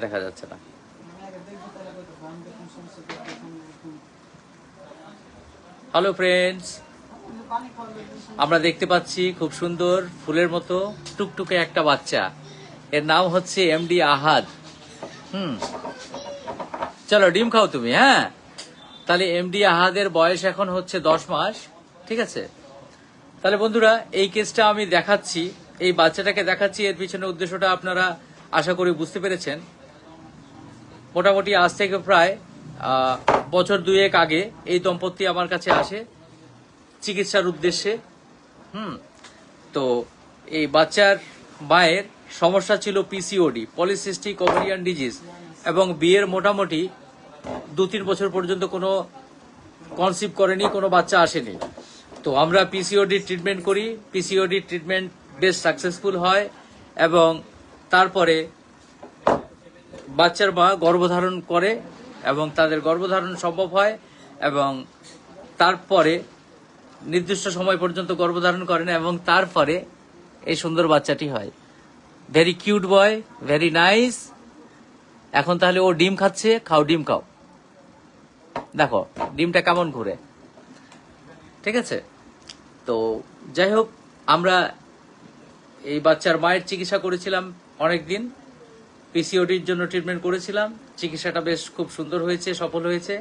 দেখা যাচ্ছে না। হ্যালো ফ্রেন্ডস, আমরা দেখতে পাচ্ছি খুব সুন্দর ফুলের মতো টুকটুকে একটা বাচ্চা। এর নাম হচ্ছে এমডি আহাদ। চলো ডিম খাও তুমি। হ্যাঁ, তাহলে এমডি আহাদের বয়স এখন হচ্ছে 10 মাস। ঠিক আছে, তাহলে বন্ধুরা এই কেসটা আমি দেখাচ্ছি, এই বাচ্চাটাকে দেখাচ্ছি, এর পিছনে উদ্দেশ্যটা আপনারা আশা করি বুঝতে পেরেছেন। মোটামুটি আজ থেকে প্রায় বছর দুয়েক আগে এই দম্পতি আমার কাছে আসে চিকিৎসার উদ্দেশ্যে। তো এই বাচ্চার মায়ের সমস্যা ছিল পিসিওডি, পলিসিস্টিক ওভারিয়ান ডিজিজ, এবং বিয়ের মোটামুটি 2-3 বছর পর্যন্ত কোনো কনসিভ করেনি, কোনো বাচ্চা আসেনি। তো আমরা পিসিওডি ট্রিটমেন্ট করি, পিসিওডি ট্রিটমেন্ট বেশ সাকসেসফুল হয় এবং তারপরে বাচ্চার মা গর্ভধারণ করে এবং তাদের গর্ভধারণ সম্ভব হয় এবং তারপরে নির্দিষ্ট সময় পর্যন্ত গর্ভধারণ করেন এবং তারপরে এই সুন্দর বাচ্চাটি হয়। ভেরি কিউট বয়, ভেরি নাইস। এখন তাহলে ও ডিম খাচ্ছে, খাও ডিম খাও, দেখো ডিমটা কেমন ঘুরে। ঠিক আছে, তো যাই হোক, আমরা এই বাচ্চার মায়ের চিকিৎসা করেছিলাম অনেকদিন, পিসিওডির জন্য ট্রিটমেন্ট করেছিলাম। চিকিৎসাটা বেশ খুব সুন্দর হয়েছে, সফল হয়েছে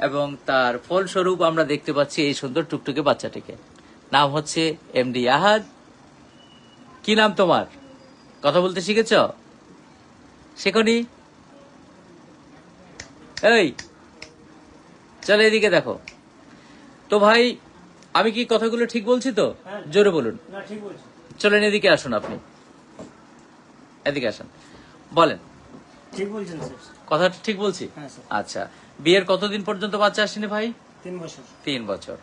এবং তার ফলস্বরূপ আমরা দেখতে পাচ্ছি এই সুন্দর টুকটুকে বাচ্চাটিকে। নাম হচ্ছে এমডি আহাদ। কি নাম তোমার? কথা বলতে শিখেছ? শেখনি? এই চলো এদিকে দেখো তো ভাই, আমি কি কথাগুলো ঠিক বলছি তো? জোরে বলুন। চলেন এদিকে আসুন, আপনি এদিকে আসুন, বলেন। ঠিক বলছেন স্যার। কথা ঠিক বলছি? আচ্ছা, বিয়ের কতদিন পর্যন্ত বাচ্চা আসেনি ভাই? 3 বছর। 3 বছর।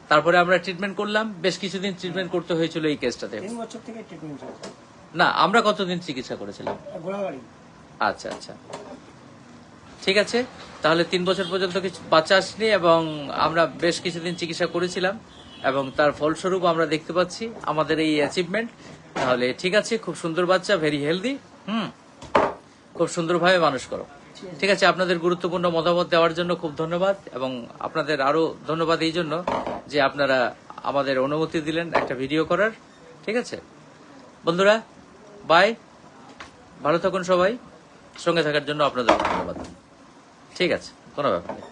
তারপরে আমরা ট্রিটমেন্ট করলাম, বেশ কিছুদিন ট্রিটমেন্ট করতে হয়েছিল এই কেসটাতে। 3 বছর থেকে ট্রিটমেন্ট চলছে। না, আমরা কতদিন চিকিৎসা করেছিলাম? গোড়াবাড়ি। আচ্ছা আচ্ছা, ঠিক আছে। তাহলে 3 বছর পর্যন্ত কিছু বাচ্চা আসেনি এবং আমরা বেশ কিছুদিন চিকিৎসা করেছিলাম এবং তার ফলস্বরূপ আমরা দেখতে পাচ্ছি আমাদের এই অ্যাচিভমেন্ট। তাহলে ঠিক আছে, খুব সুন্দর বাচ্চা, ভেরি হেলদি। খুব সুন্দরভাবে মানুষ করো। ঠিক আছে, আপনাদের গুরুত্বপূর্ণ মতামত দেওয়ার জন্য খুব ধন্যবাদ এবং আপনাদের আরো ধন্যবাদ এই জন্য যে আপনারা আমাদের অনুমতি দিলেন একটা ভিডিও করার। ঠিক আছে বন্ধুরা, বাই, ভালো থাকুন সবাই। সঙ্গে থাকার জন্য আপনাদের ধন্যবাদ। ঠিক আছে, কোনো ব্যাপার নেই।